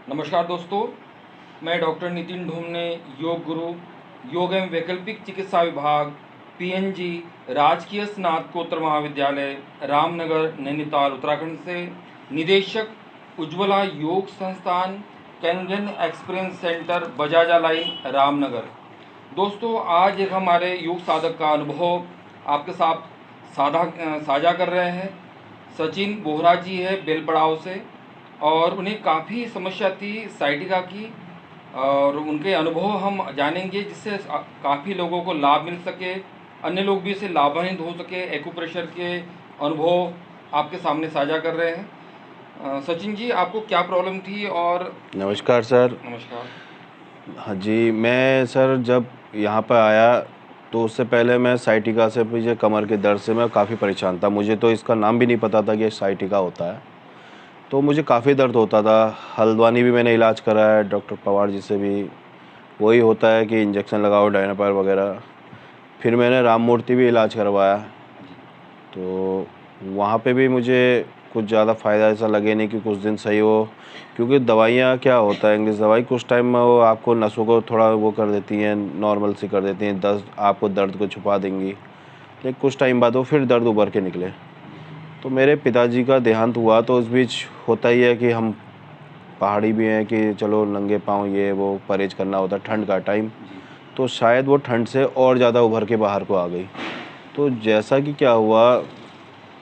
नमस्कार दोस्तों, मैं डॉक्टर नितिन ढूमने, योग गुरु, योग एवं वैकल्पिक चिकित्सा विभाग, पीएनजी, राजकीय स्नातकोत्तर महाविद्यालय, रामनगर, नैनीताल, उत्तराखंड से निदेशक Ujjwala Yog Sansthan, Canon experience centre, Bajaja line, Ramnagar. दोस्तों, आज एक हमारे योग साधक का अनुभव आपके साथ साझा कर रहे हैं। सचिन बोहरा जी है बेलपड़ाव से, और उन्हें काफ़ी समस्या थी साइटिका की, और उनके अनुभव हम जानेंगे जिससे काफ़ी लोगों को लाभ मिल सके, अन्य लोग भी इससे लाभान्वित हो सके। एक्यूप्रेशर के अनुभव आपके सामने साझा कर रहे हैं। सचिन जी, आपको क्या प्रॉब्लम थी? और नमस्कार सर। नमस्कार। हाँ जी, मैं सर जब यहाँ पर आया तो उससे पहले मैं साइटिका से, मुझे कमर के दर्द से मैं काफ़ी परेशान था। मुझे तो इसका नाम भी नहीं पता था कि साइटिका होता है। तो मुझे काफ़ी दर्द होता था। हल्द्वानी भी मैंने इलाज कराया डॉक्टर पवार जी से भी, वही होता है कि इंजेक्शन लगाओ डायनापायर वगैरह। फिर मैंने राम मूर्ति भी इलाज करवाया, तो वहाँ पे भी मुझे कुछ ज़्यादा फ़ायदा ऐसा लगे नहीं कि कुछ दिन सही हो, क्योंकि दवाइयाँ क्या होता है, इंग्लिश दवाई कुछ टाइम में वो आपको नसों को थोड़ा वो कर देती हैं, नॉर्मल सी कर देती हैं, आपको दर्द को छुपा देंगी, लेकिन कुछ टाइम बाद वो फिर दर्द उभर के निकले। तो मेरे पिताजी का देहांत हुआ, तो उस बीच होता ही है कि हम पहाड़ी भी हैं कि चलो नंगे पाँव ये वो परहेज करना होता है, ठंड का टाइम, तो शायद वो ठंड से और ज़्यादा उभर के बाहर को आ गई। तो जैसा कि क्या हुआ,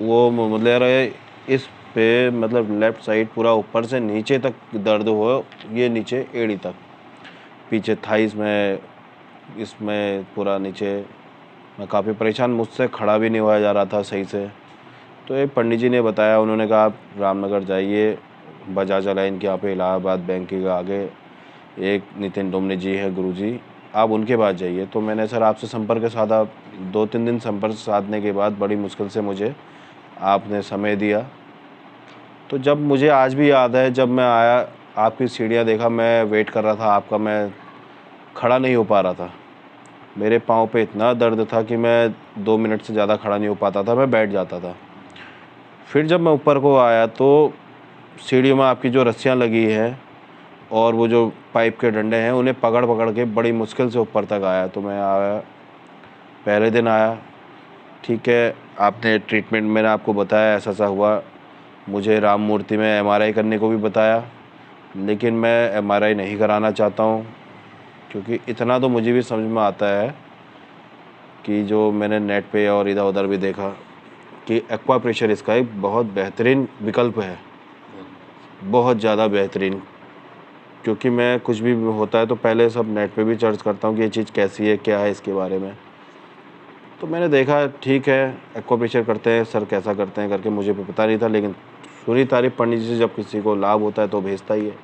वो मतलब इस पे मतलब लेफ़्ट साइड पूरा ऊपर से नीचे तक दर्द हो, ये नीचे एड़ी तक, पीछे थाइस में, इसमें पूरा नीचे। मैं काफ़ी परेशान, मुझसे खड़ा भी नहीं हुआ जा रहा था सही से। तो एक पंडित जी ने बताया, उन्होंने कहा आप रामनगर जाइए, बजाज लाइन के यहाँ पे इलाहाबाद बैंक के आगे एक नितिन डोमने जी है गुरुजी, आप उनके पास जाइए। तो मैंने सर आपसे संपर्क साधा। 2-3 दिन संपर्क साधने के बाद बड़ी मुश्किल से मुझे आपने समय दिया। तो जब मुझे आज भी याद है, जब मैं आया, आपकी सीढ़ियाँ देखा, मैं वेट कर रहा था आपका, मैं खड़ा नहीं हो पा रहा था। मेरे पाँव पे इतना दर्द था कि मैं 2 मिनट से ज़्यादा खड़ा नहीं हो पाता था, मैं बैठ जाता था। फिर जब मैं ऊपर को आया तो सीढ़ियों में आपकी जो रस्सियाँ लगी हैं और वो जो पाइप के डंडे हैं, उन्हें पकड़ पकड़ के बड़ी मुश्किल से ऊपर तक आया। तो मैं आया, पहले दिन आया, ठीक है, आपने ट्रीटमेंट, मैंने आपको बताया ऐसा ऐसा हुआ। मुझे राम मूर्ति में एमआरआई करने को भी बताया, लेकिन मैं एमआरआई नहीं कराना चाहता हूँ, क्योंकि इतना तो मुझे भी समझ में आता है कि जो मैंने नेट पे और इधर उधर भी देखा कि एक्वा प्रेशर इसका एक बहुत बेहतरीन विकल्प है, बहुत ज़्यादा बेहतरीन। क्योंकि मैं कुछ भी होता है तो पहले सब नेट पे भी सर्च करता हूँ कि ये चीज़ कैसी है, क्या है इसके बारे में। तो मैंने देखा ठीक है, एक्वा प्रेशर करते हैं सर, कैसा करते हैं करके मुझे भी पता नहीं था, लेकिन सुनी तारीफ पंडित जी से, जब किसी को लाभ होता है तो भेजता ही है।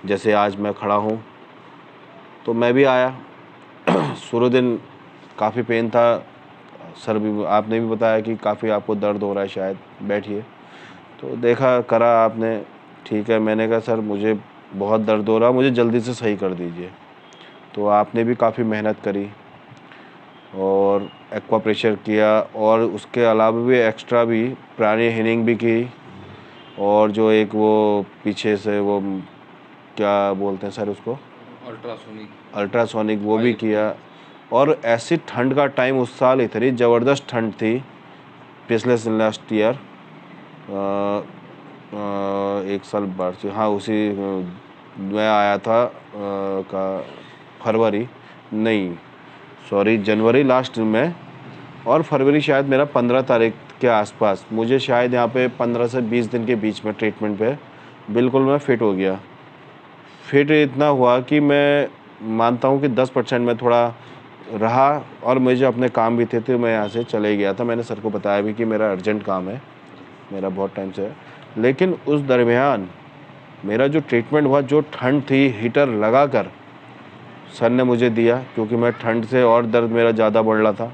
जैसे आज मैं खड़ा हूँ, तो मैं भी आया। शुरू दिन काफ़ी पेन था, सर भी, आपने भी बताया कि काफ़ी आपको दर्द हो रहा है शायद, बैठिए। तो देखा करा आपने, ठीक है, मैंने कहा सर मुझे बहुत दर्द हो रहा, मुझे जल्दी से सही कर दीजिए। तो आपने भी काफ़ी मेहनत करी और एक्वा प्रेशर किया, और उसके अलावा भी एक्स्ट्रा भी प्राणी हीलिंग भी की, और जो एक वो पीछे से वो क्या बोलते हैं सर उसको, अल्ट्रासोनिक वो भी किया। और ऐसी ठंड का टाइम उस साल इतनी ज़बरदस्त ठंड थी, पिछले लास्ट ईयर, 1 साल बाद से, हाँ उसी मैं आया था का फरवरी, नहीं सॉरी जनवरी लास्ट में, और फरवरी शायद मेरा 15 तारीख के आसपास, मुझे शायद यहाँ पे 15 से 20 दिन के बीच में ट्रीटमेंट पे बिल्कुल मैं फ़िट हो गया। फिट इतना हुआ कि मैं मानता हूँ कि 10% में थोड़ा रहा, और मुझे अपने काम भी थे तो मैं यहाँ से चले गया था। मैंने सर को बताया भी कि मेरा अर्जेंट काम है, मेरा बहुत टाइम से है। लेकिन उस दरमियान मेरा जो ट्रीटमेंट हुआ, जो ठंड थी, हीटर लगा कर सर ने मुझे दिया, क्योंकि मैं ठंड से और दर्द मेरा ज़्यादा बढ़ रहा था।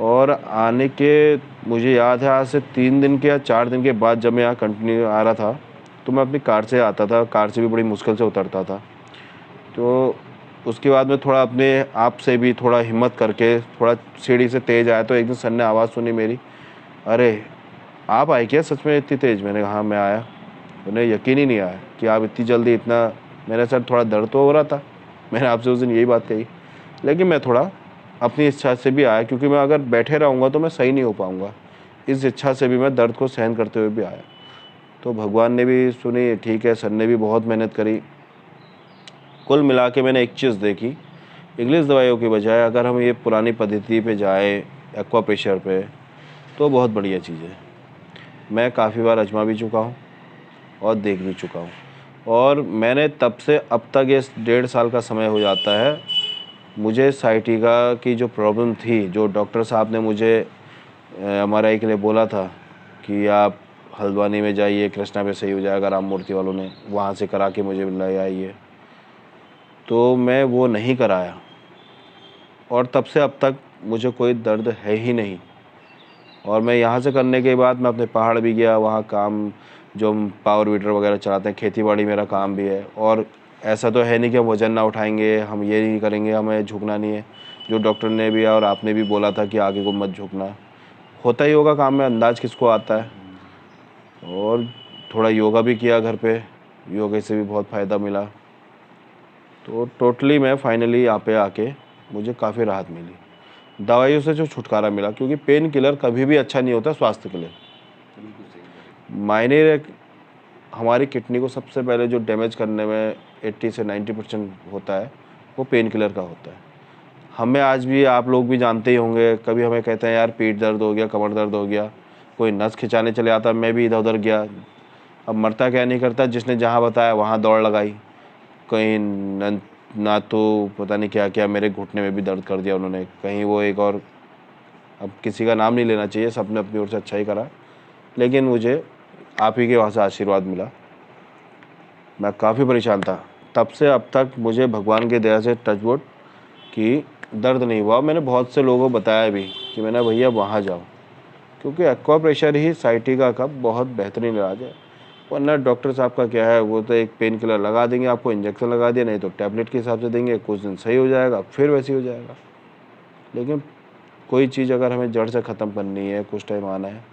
और आने के, मुझे याद है आज से 3 दिन के या 4 दिन के बाद, जब मैं यहाँ कंटिन्यू आ रहा था, तो मैं अपनी कार से आता था, कार से भी बड़ी मुश्किल से उतरता था। तो उसके बाद में थोड़ा अपने आप से भी थोड़ा हिम्मत करके थोड़ा सीढ़ी से तेज़ आया, तो एक दिन सर ने आवाज़ सुनी मेरी, अरे आप आए क्या सच में इतनी तेज़? मैंने कहा हाँ मैं आया। उन्हें यकीन ही नहीं आया कि आप इतनी जल्दी इतना, मेरे सर थोड़ा दर्द तो हो रहा था, मैंने आपसे उस दिन यही बात कही, लेकिन मैं थोड़ा अपनी इच्छा से भी आया, क्योंकि मैं अगर बैठे रहूँगा तो मैं सही नहीं हो पाऊँगा, इस इच्छा से भी मैं दर्द को सहन करते हुए भी आया। तो भगवान ने भी सुनी, ठीक है, सर ने भी बहुत मेहनत करी। कुल मिला के मैंने एक चीज़ देखी, इंग्लिश दवाइयों के बजाय अगर हम ये पुरानी पद्धति पे जाएँ, एक्वा प्रेशर पे, तो बहुत बढ़िया चीज़ है। मैं काफ़ी बार आजमा भी चुका हूँ और देख भी चुका हूँ, और मैंने तब से अब तक, ये 1.5 साल का समय हो जाता है, मुझे साइटिका की जो प्रॉब्लम थी, जो डॉक्टर साहब ने मुझे एमआरआई के लिए बोला था कि आप हल्द्वानी में जाइए, कृष्णा पे सही हो जाएगा, राम मूर्ति वालों ने, वहाँ से करा के मुझे ले आइए, तो मैं वो नहीं कराया, और तब से अब तक मुझे कोई दर्द है ही नहीं। और मैं यहाँ से करने के बाद मैं अपने पहाड़ भी गया, वहाँ काम, जो हम पावर वीडर वगैरह चलाते हैं, खेतीबाड़ी मेरा काम भी है, और ऐसा तो है नहीं कि हम वज़न ना उठाएंगे, हम ये नहीं करेंगे, हमें झुकना नहीं है। जो डॉक्टर ने भी और आपने भी बोला था कि आगे को मत झुकना, होता ही होगा काम में, अंदाज़ किसको आता है। और थोड़ा योगा भी किया घर पे, योगा से भी बहुत फ़ायदा मिला। तो टोटली मैं फाइनली यहाँ पे आके मुझे काफ़ी राहत मिली, दवाइयों से जो छुटकारा मिला, क्योंकि पेन किलर कभी भी अच्छा नहीं होता स्वास्थ्य के लिए। बिल्कुल सही। मायने हमारी किडनी को सबसे पहले जो डैमेज करने में 80 से 90% होता है, वो पेन किलर का होता है। हमें आज भी, आप लोग भी जानते ही होंगे, कभी हमें कहते हैं यार पेट दर्द हो गया, कमर दर्द हो गया, कोई नस खिंचाने चले आता, मैं भी इधर उधर गया, अब मरता क्या नहीं करता, जिसने जहाँ बताया वहाँ दौड़ लगाई, कहीं ना तो पता नहीं क्या क्या, मेरे घुटने में भी दर्द कर दिया उन्होंने, कहीं वो एक और, अब किसी का नाम नहीं लेना चाहिए, सबने अपनी ओर से अच्छा ही करा, लेकिन मुझे आप ही के वहाँ से आशीर्वाद मिला। मैं काफ़ी परेशान था, तब से अब तक मुझे भगवान की दया से टचवुड कि दर्द नहीं हुआ। मैंने बहुत से लोगों को बताया भी कि मैंने भैया वहाँ जाओ, क्योंकि एक्वा प्रेशर ही साइटिका का बहुत बेहतरीन इलाज है। वरना डॉक्टर साहब का क्या है, वो तो एक पेन किलर लगा देंगे, आपको इंजेक्शन लगा दिया, नहीं तो टैबलेट के हिसाब से देंगे, कुछ दिन सही हो जाएगा, फिर वैसे ही हो जाएगा। लेकिन कोई चीज़ अगर हमें जड़ से ख़त्म करनी है, कुछ टाइम आना है।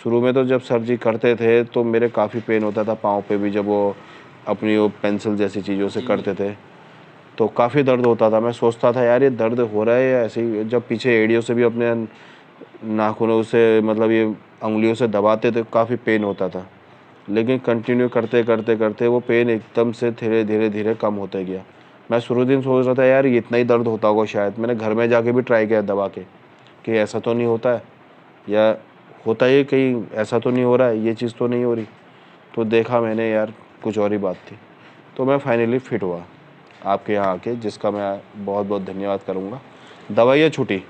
शुरू में तो जब सर्जरी करते थे तो मेरे काफ़ी पेन होता था पाँव पे भी, जब वो अपनी वो पेंसिल जैसी चीज़ों से करते थे तो काफ़ी दर्द होता था। मैं सोचता था यार ये दर्द हो रहा है या ऐसे ही, जब पीछे एड़ियों से भी अपने नाखूनों से, मतलब ये उंगलियों से दबाते थे, काफ़ी पेन होता था। लेकिन कंटिन्यू करते करते करते वो पेन एकदम से धीरे धीरे धीरे कम होते गया। मैं शुरू दिन सोच रहा था यार ये इतना ही दर्द होता होगा शायद, मैंने घर में जाके भी ट्राई किया दबा के कि ऐसा तो नहीं होता है, या होता है कहीं ऐसा तो नहीं हो रहा है, ये चीज़ तो नहीं हो रही। तो देखा मैंने यार कुछ और ही बात थी, तो मैं फाइनली फिट हुआ आपके यहाँ आके, जिसका मैं बहुत बहुत धन्यवाद करूँगा। दवाइयाँ छूटी,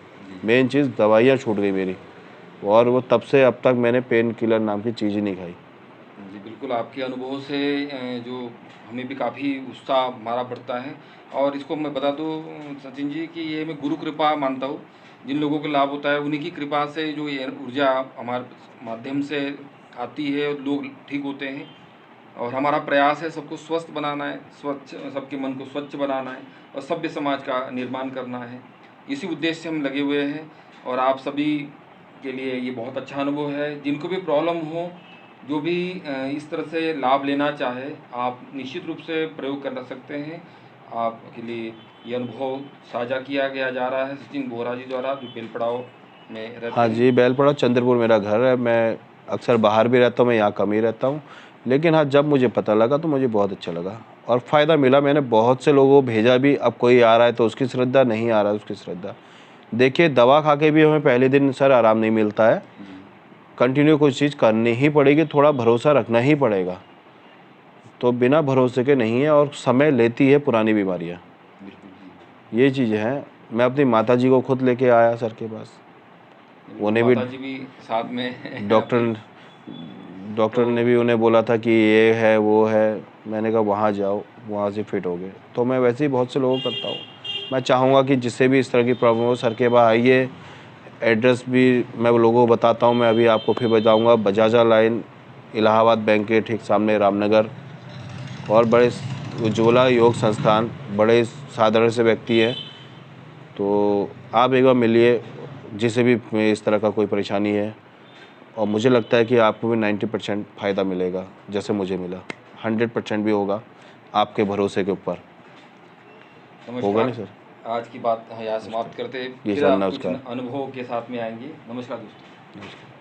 मेन चीज़ दवाइयाँ छूट गई मेरी, और वो तब से अब तक मैंने पेन किलर नाम की चीज़ ही नहीं खाई। जी, बिल्कुल आपके अनुभव से जो हमें भी काफ़ी उत्साह हमारा बढ़ता है। और इसको मैं बता दूँ सचिन जी कि ये मैं गुरु कृपा मानता हूँ। जिन लोगों को लाभ होता है उन्हीं की कृपा से जो ये ऊर्जा हमारे माध्यम से आती है और लोग ठीक होते हैं। और हमारा प्रयास है सबको स्वस्थ बनाना है, स्वच्छ, सबके मन को स्वच्छ बनाना है और सभ्य समाज का निर्माण करना है। इसी उद्देश्य से हम लगे हुए हैं और आप सभी के लिए ये बहुत अच्छा अनुभव है। जिनको भी प्रॉब्लम हो, जो भी इस तरह से लाभ लेना चाहे, आप निश्चित रूप से प्रयोग कर सकते हैं। आपके लिए ये अनुभव साझा किया गया जा रहा है सचिन बोहरा जी द्वारा, जो बेलपड़ाव में रहते हाँ हैं। जी, बेलपड़ा चंद्रपुर मेरा घर है। मैं अक्सर बाहर भी रहता हूँ, मैं यहाँ कम ही रहता हूँ। लेकिन हाँ, जब मुझे पता लगा तो मुझे बहुत अच्छा लगा और फ़ायदा मिला। मैंने बहुत से लोगों को भेजा भी, अब कोई आ रहा है तो उसकी श्रद्धा, नहीं आ रहा है उसकी श्रद्धा। देखिए, दवा खा के भी हमें पहले दिन सर आराम नहीं मिलता है, कंटिन्यू कुछ चीज़ करनी ही पड़ेगी, थोड़ा भरोसा रखना ही पड़ेगा। तो बिना भरोसे के नहीं है, और समय लेती है पुरानी बीमारियाँ, बिल्कुल ये चीज़ है। मैं अपनी माताजी को खुद लेके आया सर के पास, जी, उन्हें भी माता जी भी साथ में हैं आपके। डॉक्टर डॉक्टर तो ने भी उन्हें बोला था कि ये है वो है। मैंने कहा वहाँ जाओ, वहाँ से फिट हो गए। तो मैं वैसे ही बहुत से लोगों को करता हूँ। मैं चाहूँगा कि जिससे भी इस तरह की प्रॉब्लम हो, सर के पास आइए। एड्रेस भी मैं वो लोगों को बताता हूँ, मैं अभी आपको फिर बताऊँगा। बजाजा लाइन, इलाहाबाद बैंक के ठीक सामने, रामनगर। और बड़े उज्ज्वला योग संस्थान, बड़े साधारण से व्यक्ति हैं, तो आप एक बार मिलिए, जिसे भी इस तरह का कोई परेशानी है। और मुझे लगता है कि आपको भी 90% फ़ायदा मिलेगा जैसे मुझे मिला। 100% भी होगा आपके भरोसे के ऊपर। होगा नहीं नमस्कार। सर? आज की बात यहाँ समाप्त करते, जी फिर सर, आप कुछ नमस्कार। अनुभवों के साथ में आएंगे। नमस्कार दोस्तों। नमस्कार।